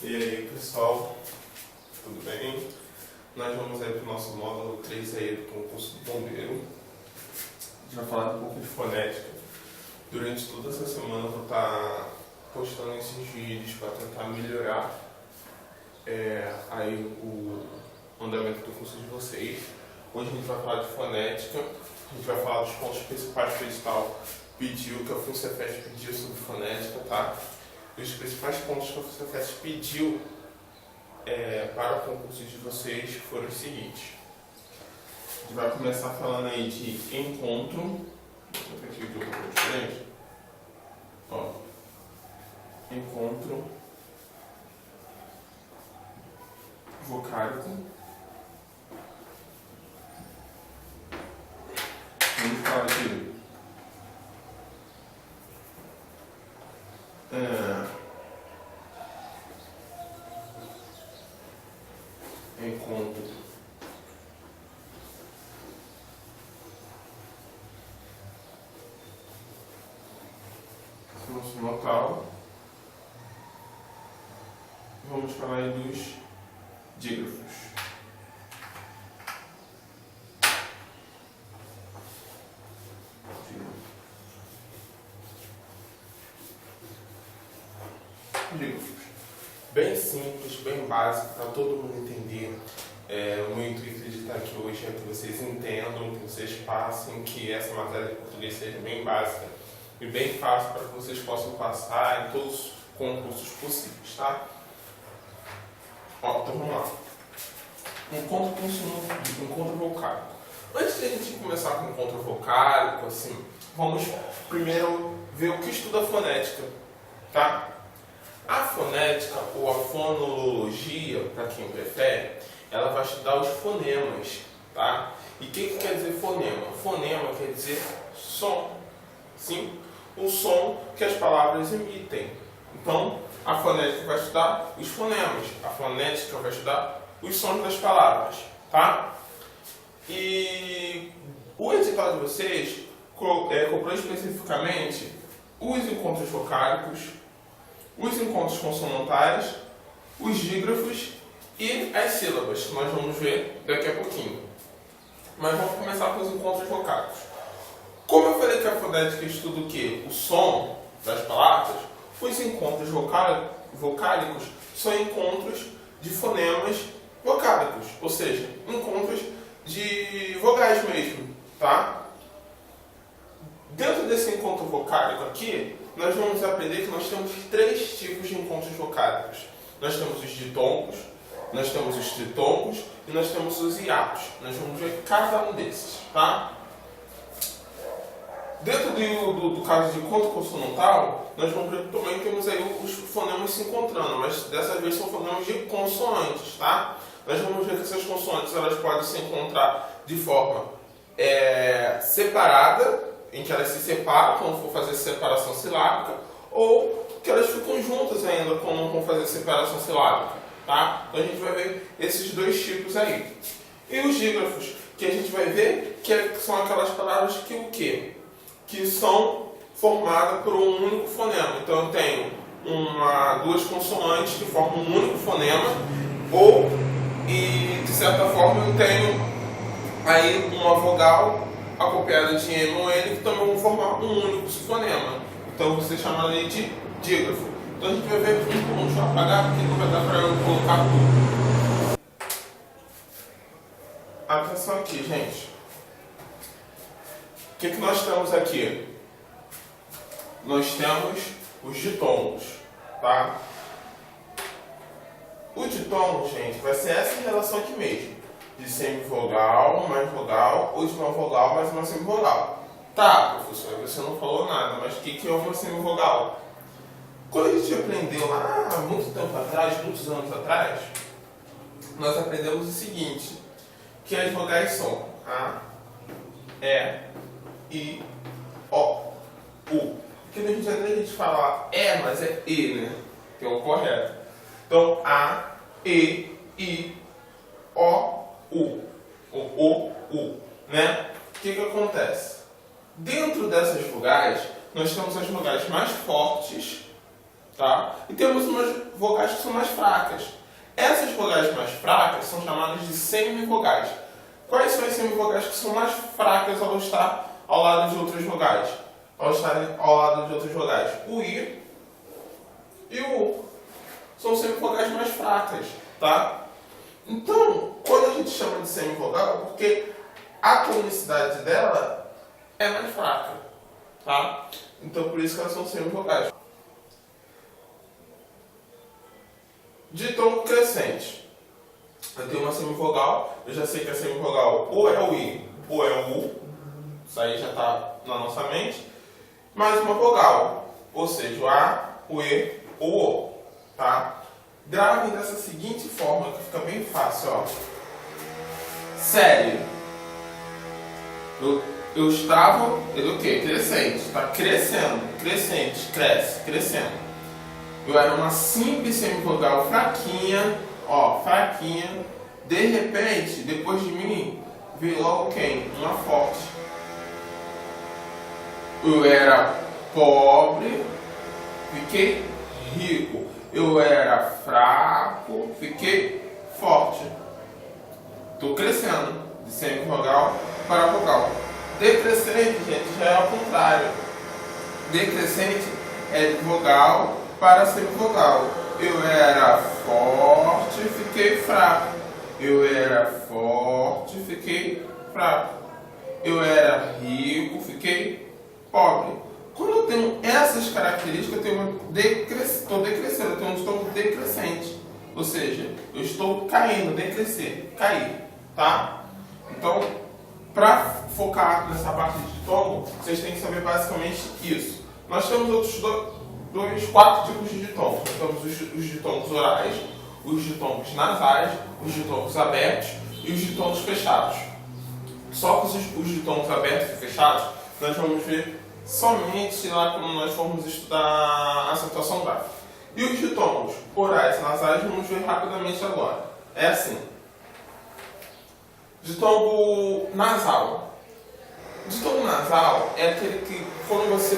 E aí pessoal, tudo bem? Nós vamos aí para o nosso módulo 3 aí do concurso do bombeiro. A gente vai falar um pouco de fonética. Durante toda essa semana eu vou estar postando esses vídeos para tentar melhorar aí o andamento do curso de vocês. Hoje a gente vai falar de fonética, a gente vai falar dos pontos principais que o edital pediu, que a FUNCEFES pediu sobre fonética, tá? E os principais pontos que a FUNCEFES pediu para o concurso de vocês foram os seguintes. A gente vai começar falando aí de encontro. Vou botar aqui o que eu vou diferente. Ó, encontro vocálico. Vamos falar de encontro local. Vamos falar aí dos dígrafos. Dígrafos. Bem simples, bem básico, para todo mundo entender. O meu intuito de estar aqui hoje é que vocês entendam, que vocês passem, que essa matéria de português seja bem básica e bem fácil para que vocês possam passar em todos os concursos possíveis, tá? Ó, então vamos lá. Encontro vocálico. Antes de a gente começar com o encontro vocálico, assim, vamos primeiro ver o que estuda a fonética, tá? A fonética, ou a fonologia, para quem prefere, ela vai estudar os fonemas, tá? E o que quer dizer fonema? Fonema quer dizer som, sim? O som que as palavras emitem. Então, a fonética vai estudar os fonemas, a fonética vai estudar os sons das palavras, tá? E o edital de vocês cobrou especificamente os encontros vocálicos, os encontros consonantais, os dígrafos e as sílabas, que nós vamos ver daqui a pouquinho. Mas vamos começar com os encontros vocálicos. Como eu falei que a fonética estuda o quê? O som das palavras, os encontros vocálicos são encontros de fonemas vocálicos, ou seja, encontros de vogais mesmo, tá? Dentro desse encontro vocálico aqui, nós vamos aprender que nós temos três tipos de encontros vocálicos. Nós temos os ditongos, nós temos os tritongos e nós temos os hiatos. Nós vamos ver cada um desses, tá? Dentro do caso de encontro consonantal, nós vamos ver que também temos aí os fonemas se encontrando, mas dessa vez são fonemas de consoantes, tá? Nós vamos ver que essas consoantes elas podem se encontrar de forma separada, em que elas se separam quando for fazer separação silábica, ou que elas ficam juntas ainda quando não vão fazer separação silábica, tá? Então a gente vai ver esses dois tipos aí. E os dígrafos, que a gente vai ver que são aquelas palavras que o quê? Que são formadas por um único fonema. Então eu tenho duas consoantes que formam um único fonema, e de certa forma eu tenho aí uma vogal acoplada de M ou N que também vão formar um único fonema. Então você chama ali de dígrafo. Então a gente vai ver um por um. Deixa eu apagar porque não vai dar para eu colocar tudo. Atenção aqui, gente. O que nós temos aqui? Nós temos os ditongos, tá? O ditongo, gente, vai ser essa relação aqui mesmo. De semivogal mais vogal, ou de uma vogal mais uma semivogal. Tá, professor, você não falou nada, mas o que é uma semivogal? Quando a gente aprendeu lá há muito tempo atrás, muitos anos atrás, nós aprendemos o seguinte, que as vogais são A, E, I, O, U. Porque a gente fala mas é E, né? Que é o correto. Então, A, E, I, O, U. O, U, né? O que acontece? Dentro dessas vogais, nós temos as vogais mais fortes tá? E temos umas vogais que são mais fracas. Essas vogais mais fracas são chamadas de semivogais. Quais são as semivogais que são mais fracas ao estar ao lado de outras vogais? Ao estarem ao lado de outras vogais? O I e o U. São semivogais mais fracas, tá? Então, quando a gente chama de semivogal, é porque a tonicidade dela é mais fraca, tá? Então, por isso que elas são semivogais. Ditongo crescente. Eu tenho uma semivogal, eu já sei que a semivogal ou é o I ou é o U, isso aí já está na nossa mente, mais uma vogal, ou seja, o A, o E ou o O, tá? Gravem dessa seguinte forma, que fica bem fácil, ó. Sério. Eu estava, ele o quê? Crescente, está crescendo, crescente, cresce, crescendo. Eu era uma simples semivogal fraquinha, ó, fraquinha. De repente, depois de mim, veio logo quem? Uma forte. Eu era pobre, fiquei rico. Eu era fraco, fiquei forte. Estou crescendo de semivogal para vogal. Decrescente, gente, já é ao contrário. Decrescente é de vogal para semivogal. Eu era forte, fiquei fraco. Eu era forte, fiquei fraco. Eu era rico, fiquei pobre. Quando eu tenho essas características, eu tenho estou decrescendo, eu tenho um ditongo decrescente. Ou seja, eu estou caindo, decrescer, cair, tá? Então, para focar nessa parte de ditongo, vocês têm que saber basicamente isso. Nós temos outros quatro tipos de ditongos. Nós temos os ditongos orais, os ditongos nasais, os ditongos abertos e os ditongos fechados. Só que os ditongos abertos e fechados, nós vamos ver somente lá quando nós formos estudar a acentuação gráfica. E os ditongos orais e nasais vamos ver rapidamente agora. É assim. Ditongo nasal. Ditongo nasal é aquele que, quando você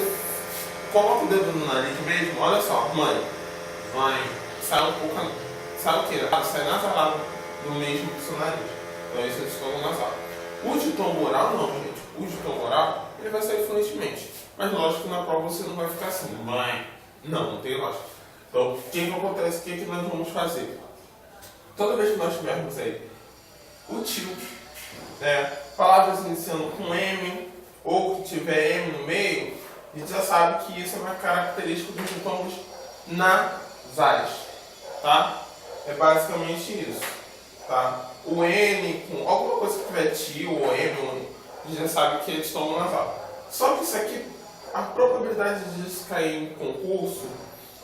coloca o dedo no nariz mesmo, olha só, mãe, sai um pouco, sai o quê? Sai nasalado do mesmo do seu nariz. Então esse é o ditongo nasal. O ditongo oral não, gente. O ditongo oral, ele vai sair fluentemente. Mas lógico que na prova você não vai ficar assim, mãe. Não tem lógica. Então, o que acontece? O que nós vamos fazer? Toda vez que nós tivermos aí o tio, palavras iniciando com M, ou que tiver M no meio, a gente já sabe que isso é uma característica dos ditongos nasais, tá? É basicamente isso, tá? O N com alguma coisa que tiver tio ou M, a gente já sabe que é ditongo nasal. Só que isso aqui, a probabilidade disso cair em concurso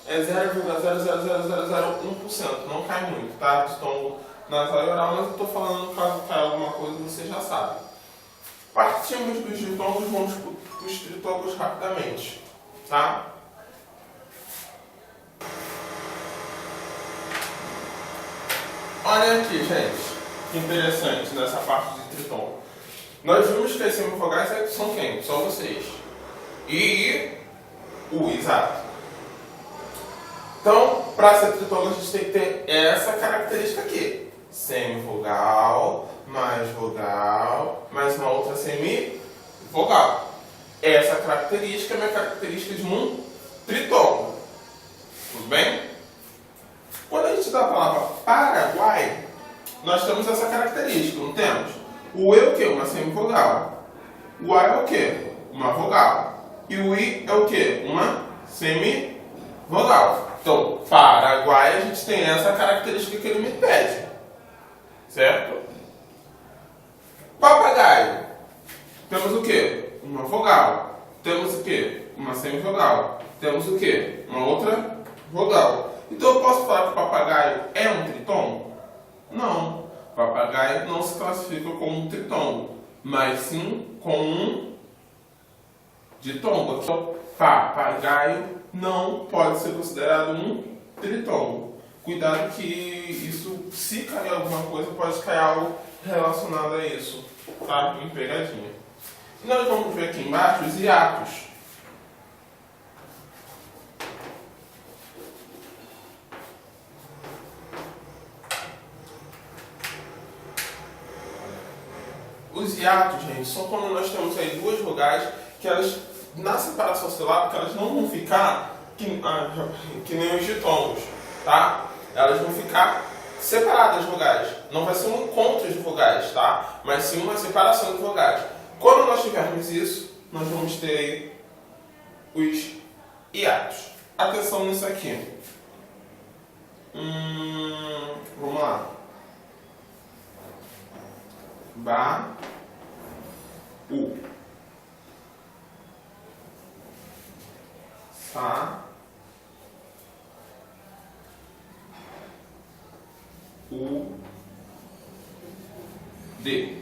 é 0,00001%, não cai muito, tá? Ditongo nasal e oral, mas eu estou falando caso caia alguma coisa, você já sabe. Partimos dos ditongos, vamos para os tritongos rapidamente, tá? Olha aqui, gente, que interessante nessa parte de tritongo. Nós vimos que as semivogais são quem? Só vocês. E U, exato. Então, para ser tritongo, a gente tem que ter essa característica aqui. Semivogal, mais uma outra semivogal. Essa característica é uma característica de um tritongo. Tudo bem? Quando a gente dá a palavra Paraguai, nós temos essa característica, não temos? O E é o quê? Uma semivogal. O A é o quê? Uma vogal. E o I é o quê? Uma semivogal. Então, Paraguai, a gente tem essa característica que ele me pede. Certo? Papagaio. Temos o quê? Uma vogal. Temos o quê? Uma semivogal. Temos o quê? Uma outra vogal. Então eu posso falar que papagaio é um tritongo? Não. Papagaio não se classifica como um tritongo, mas sim como um ditongo. Então, papagaio não pode ser considerado um tritongo. Cuidado que isso, se cair alguma coisa, pode cair algo relacionado a isso, tá? Em pegadinha. E nós vamos ver aqui embaixo os hiatos. Os hiatos, gente, são quando nós temos aí duas vogais que elas, na separação silábica, elas não vão ficar que nem os ditongos, tá? Elas vão ficar separadas as vogais. Não vai ser um encontro de vogais, tá? Mas sim uma separação de vogais. Quando nós tivermos isso, nós vamos ter aí os hiatos. Atenção nisso aqui. Vamos lá. Ba, u, sa, u, d.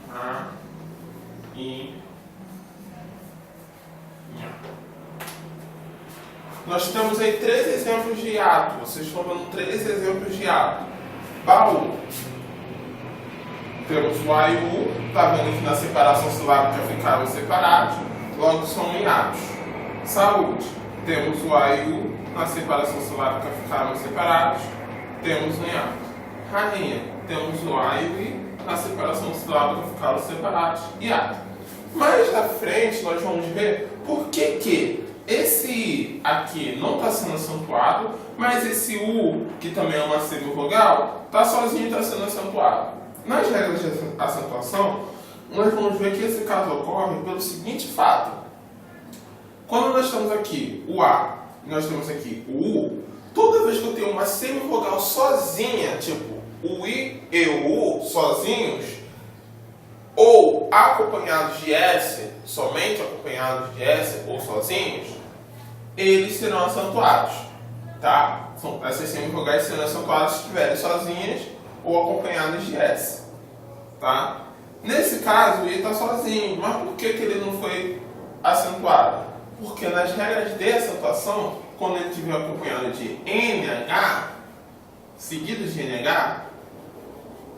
A, I, nha. Nós temos aí 3 exemplos de hiato. Vocês estão vendo 3 exemplos de hiato. Baú. Temos o A e o U. Está vendo que na separação silábica ficaram separados. Logo são hiatos. Saúde. Temos o A e o U. Na separação silábica ficaram separados. Temos um hiato. Rainha. Temos o A e o I. Na separação silábica ficaram separados. Hiato. Mais à frente nós vamos ver por que esse I aqui não está sendo acentuado, mas esse U, que também é uma semivogal, está sozinho e está sendo acentuado. Nas regras de acentuação, nós vamos ver que esse caso ocorre pelo seguinte fato. Quando nós temos aqui o A e nós temos aqui o U, toda vez que eu tenho uma semivogal sozinha, tipo o I e o U sozinhos, ou acompanhados de S, somente acompanhados de S ou sozinhos, eles serão acentuados, tá? Essas semivogais serão acentuadas se estiverem sozinhas ou acompanhadas de S, tá? Nesse caso, o I está sozinho, mas por que ele não foi acentuado? Porque nas regras de acentuação, quando ele estiver acompanhado de NH, seguido de NH,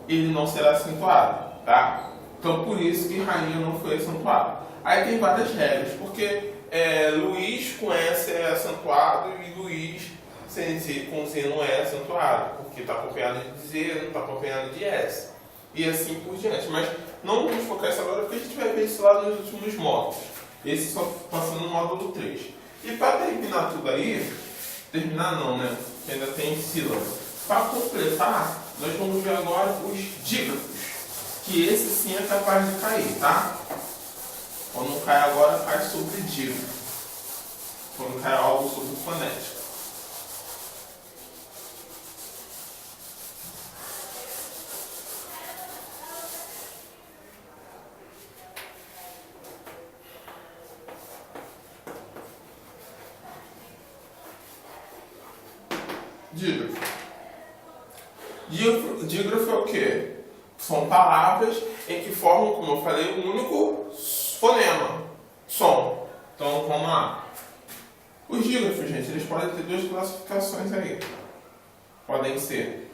ele não será acentuado, tá? Então, por isso que rainha não foi acentuado. Aí tem várias regras, porque Luiz com S é acentuado e Luiz sem Z, com Z não é acentuado, porque está acompanhado de Z, não está acompanhado de S. E assim por diante. Mas não vamos focar isso agora, porque a gente vai ver isso lá nos últimos módulos. Esse só passando no módulo 3. E para terminar tudo aí, terminar não, né? Ainda tem sílabas. Para completar, nós vamos ver agora os dígrafos. Que esse sim é capaz de cair, tá? Quando não cai agora, cai sobre dígrafo. Quando cai algo sobre fonética. Dígrafo. Dígrafo é o quê? São palavras em que formam, como eu falei, um único fonema, som. Então, vamos lá. Os dígrafos, gente, eles podem ter 2 classificações aí. Podem ser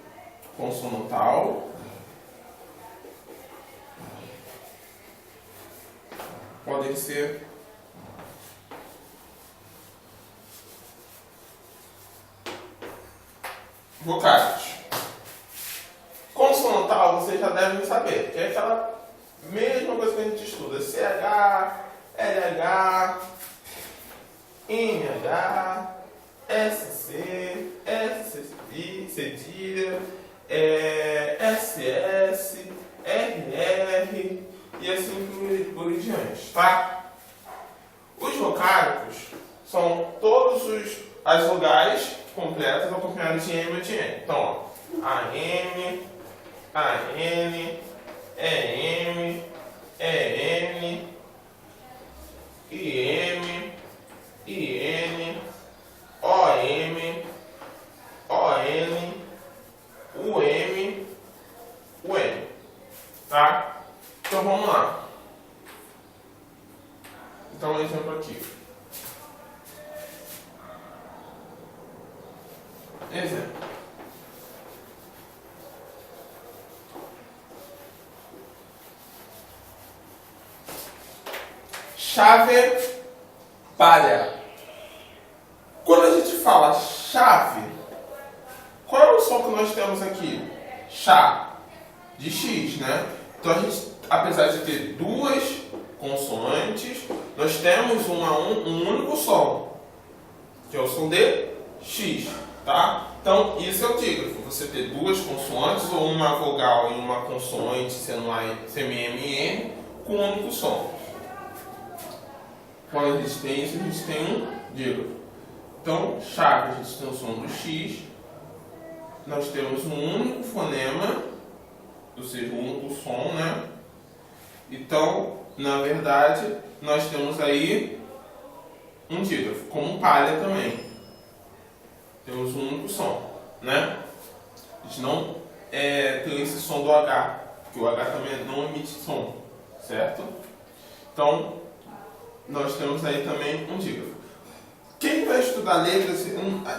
consonantal, podem ser vocais. Consonantal vocês já devem saber, que é aquela mesma coisa que a gente estuda: CH, LH, NH, SC, SCI, cedilha, SS, RR e assim por diante, tá? Os vocálicos são todos as vogais completas acompanhadas de M ou de N. Então, ó, AM, AN, EM, EN, IM, IN, OM, ON, UM, UM. Tá? Então vamos lá. Então, um exemplo aqui. Exemplo. Chave, palha. Quando a gente fala chave. Qual é o som que nós temos aqui? Chá, de X, né? Então, a gente, apesar de ter duas consoantes, nós temos um único som, que é o som de X, tá? Então, isso é o dígrafo. Você ter duas consoantes ou uma vogal e uma consoante, sendo semi-MN, com um único som. Quando a gente tem isso, a gente tem um dígrafo. Então, chave, a gente tem o som do X. Nós temos um único fonema, ou seja, um único som, né? Então, na verdade, nós temos aí um dígrafo, como palha também. Temos um único som, né? A gente não tem esse som do H, porque o H também não emite som, certo? Então, nós temos aí também um dígrafo. Quem vai estudar letras,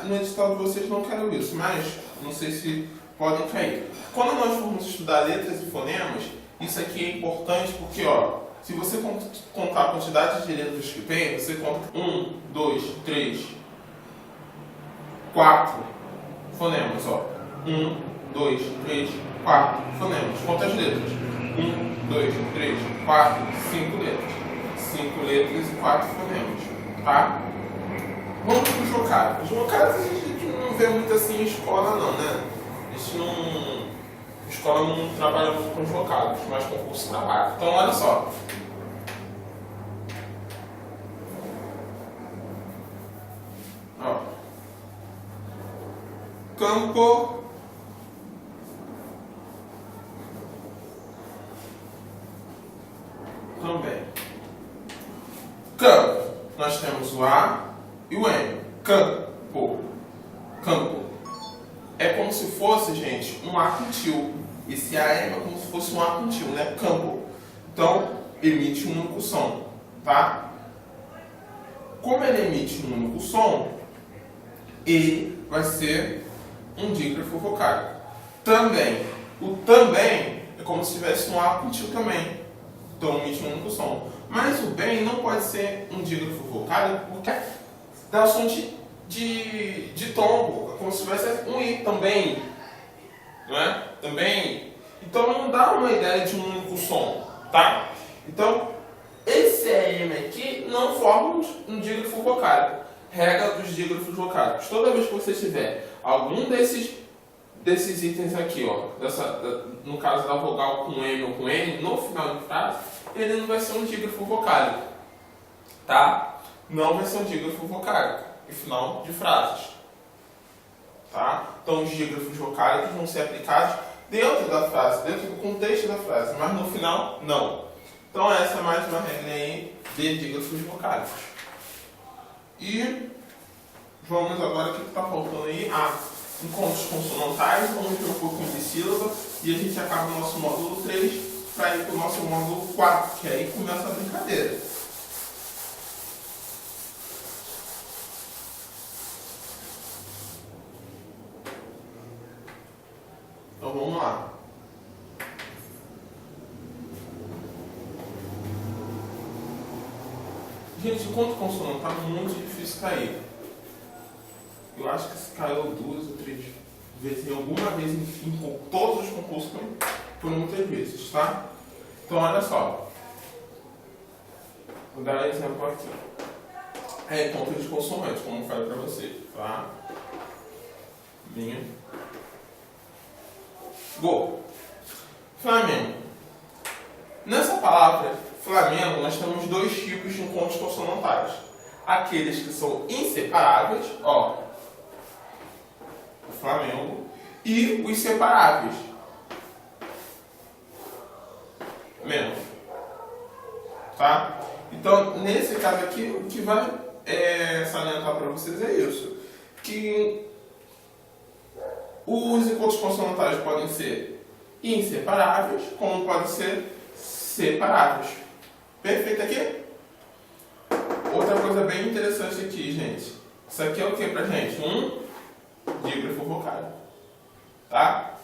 no edital de vocês não quero isso, mas não sei se podem cair. Quando nós formos estudar letras e fonemas, isso aqui é importante porque, ó, se você contar a quantidade de letras que tem, você conta 1, 2, 3, 4 fonemas, ó. 1, 2, 3, 4 fonemas. Quantas letras? 1, 2, 3, 4, 5 letras. 5 letras e 4 fonemas, tá? Vamos para os vocábulos. Os vocábulos a gente não vê muito assim em escola não, né? A gente não... A escola não trabalha muito com os vocábulos, mas com o curso trabalha. Então olha só. Ó. Campo. Também. Campo. Nós temos o A e o M. Campo. Campo. É como se fosse, gente, um A com tio. Esse AM é como se fosse um A com tio, né? Campo. Então, emite um único som, tá? Como ele emite um único som, ele vai ser um dígrafo vocálico. Também. O também é como se tivesse um A com tio também. Então, emite um único som. Mas o bem não pode ser um dígrafo vocálico porque dá o som de tombo, como se tivesse um I também, não é? Também. Então não dá uma ideia de um único som, tá? Então, esse AM aqui não forma um dígrafo vocálico. Regra dos dígrafos vocálicos. Toda vez que você tiver algum desses itens aqui, ó, no caso da vogal com M ou com N, no final de frase, ele não vai ser um dígrafo vocálico, tá? Não vai ser um dígrafo vocálico no final de frases, tá? Então os dígrafos vocálicos vão ser aplicados dentro da frase, dentro do contexto da frase, mas no final não. Então essa é mais uma regra aí de dígrafos vocálicos. E vamos agora, o que está faltando aí? Encontros consonantais, vamos ver um pouquinho de sílaba e a gente acaba o nosso módulo 3 para ir para o nosso módulo 4, que aí começa a brincadeira. Então vamos lá. Gente, encontro consonantal é muito difícil cair. Eu acho que se caiu 2 ou 3 vezes, alguma vez em todos os concursos por muitas vezes, tá? Então olha só. Vou dar um exemplo aqui. É encontro de consoantes, como eu falei para você, tá? Minha. Go. Flamengo. Nessa palavra Flamengo, nós temos dois tipos de encontros consonantais. Aqueles que são inseparáveis, ó, o Flamengo, e os separáveis. Mesmo. Tá? Então, nesse caso aqui, o que vai salientar para vocês é isso. Que os encontros consonantais podem ser inseparáveis, como podem ser separáveis. Perfeito aqui? Outra coisa bem interessante aqui, gente. Isso aqui é o que pra gente? Um dígrafo vocálico. Tá?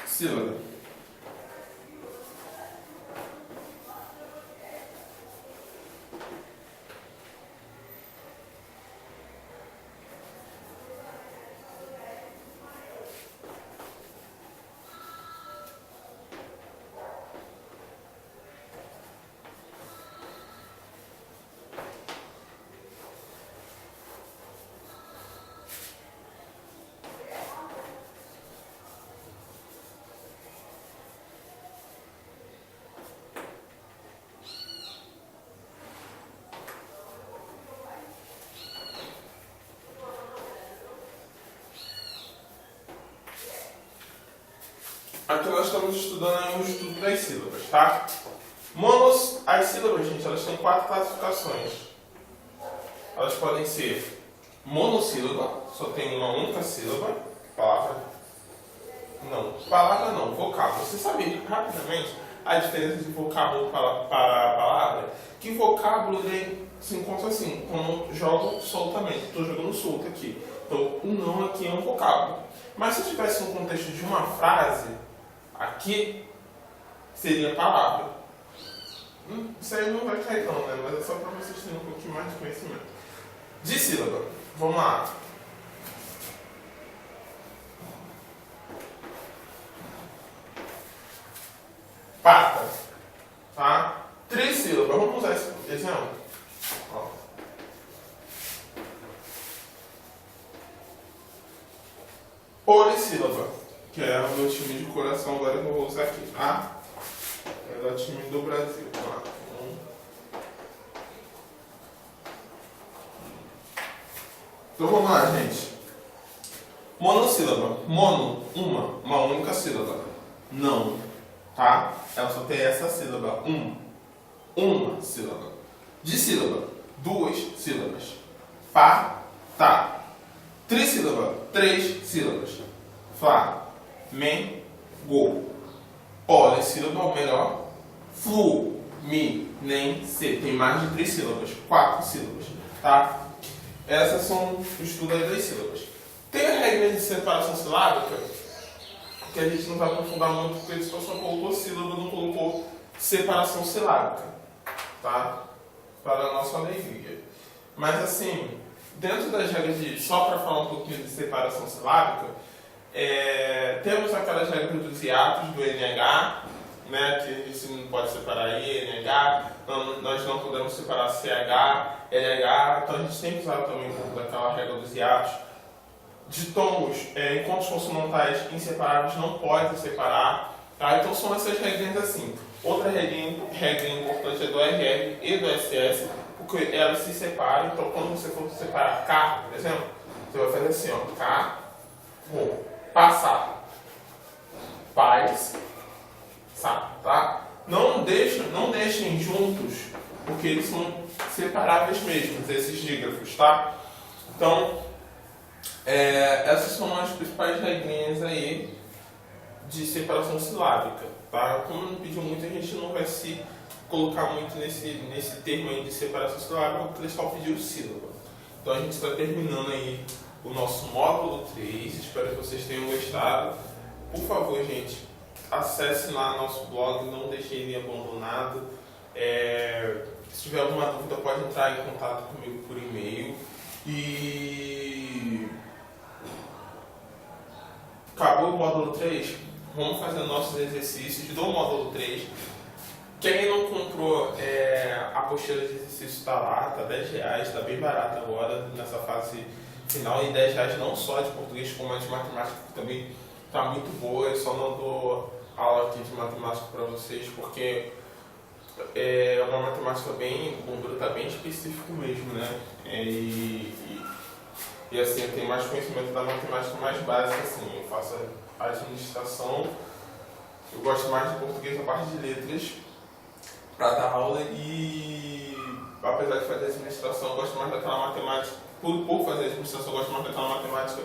Sílaba. estamos estudando aí o estudo das sílabas, tá? As sílabas, gente, elas têm 4 classificações. Elas podem ser monossílaba, só tem uma única sílaba, palavra não, vocábulo. Você sabe rapidamente a diferença de vocábulo para palavra? Que vocábulo ele se encontra assim, quando jogo soltamente. Estou jogando solto aqui. Então, o não aqui é um vocábulo. Mas se tivesse no contexto de uma frase, aqui seria palavra. Isso aí não vai cair não, né? Mas é só para vocês terem um pouquinho mais de conhecimento. De sílaba. Vamos lá. Pata. Tá? Trissílaba. Vamos usar esse exemplo. Ó. Polissílaba. Que é o meu time de coração agora que eu vou usar aqui. Tá? É o time do Brasil. Vamos lá. Então vamos lá, gente. Monossílaba. Mono, uma única sílaba. Não, tá? Ela só tem essa sílaba. Uma sílaba. Dissílaba, 2 sílabas. Pá, tá. Trissílaba, 3 sílabas. Flá, men, go. Polissílaba, ou melhor, flu, mi, nem, se. Tem mais de 3 sílabas. 4 sílabas, tá? Essas são o estudo das sílabas. Tem a regra de separação silábica, que a gente não vai aprofundar muito, porque a gente só colocou sílaba, não colocou separação silábica, tá? Para a nossa alegria. Mas assim, dentro das regras de, só para falar um pouquinho de separação silábica, temos aquelas regras dos hiatos do NH, né, que a gente não pode separar I, NH, nós não podemos separar CH, LH, então a gente tem que usar também um pouco daquela regra dos hiatos. De tons, encontros consonantais inseparáveis não pode separar, tá? Então são essas regras assim. Outra regra importante é do RR e do SS, porque elas se separam. Então quando você for separar K, por exemplo, você vai fazer assim, ó, K, vou passar, paz, tá? Não deixem juntos, porque eles são separáveis mesmo, esses dígrafos, tá? Então, essas são as principais regrinhas aí de separação silábica, tá? Como não pediu muito, a gente não vai se colocar muito nesse termo aí de separação silábica, porque eles só pediram sílaba. Então a gente está terminando aí o nosso módulo 3, espero que vocês tenham gostado. Por favor, gente, acesse lá nosso blog, não deixe ele abandonado. Se tiver alguma dúvida, pode entrar em contato comigo por e-mail. E acabou o módulo 3, vamos fazer nossos exercícios do módulo 3. Quem não comprou a apostila de exercício está lá, tá R$10, está bem barato agora nessa fase final, e R$10 não só de português como de matemática, que também está muito boa. Eu só não dou aula aqui de matemática para vocês porque é uma matemática bem, o conteúdo está bem específico mesmo, né? E assim, eu tenho mais conhecimento da matemática mais básica, assim, eu faço administração, eu gosto mais de português, a parte de letras, para dar aula, e apesar de fazer administração, eu gosto mais daquela matemática, por fazer administração, eu gosto mais daquela matemática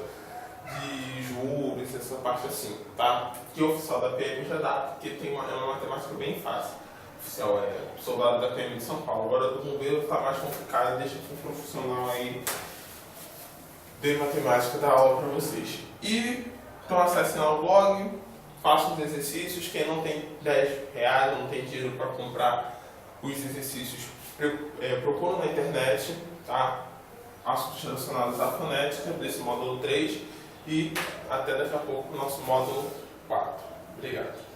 de juros, essa parte assim, tá? Que o oficial da PM já dá, porque é uma matemática bem fácil. O oficial soldado da PM de São Paulo, agora do bombeiro está mais complicado, deixa para um profissional aí de matemática dar aula para vocês. Então acessem lá o blog, façam os exercícios. Quem não tem R$10, não tem dinheiro para comprar os exercícios, procura na internet, tá? Assuntos relacionados à fonética desse módulo 3 e até daqui a pouco o nosso módulo 4. Obrigado.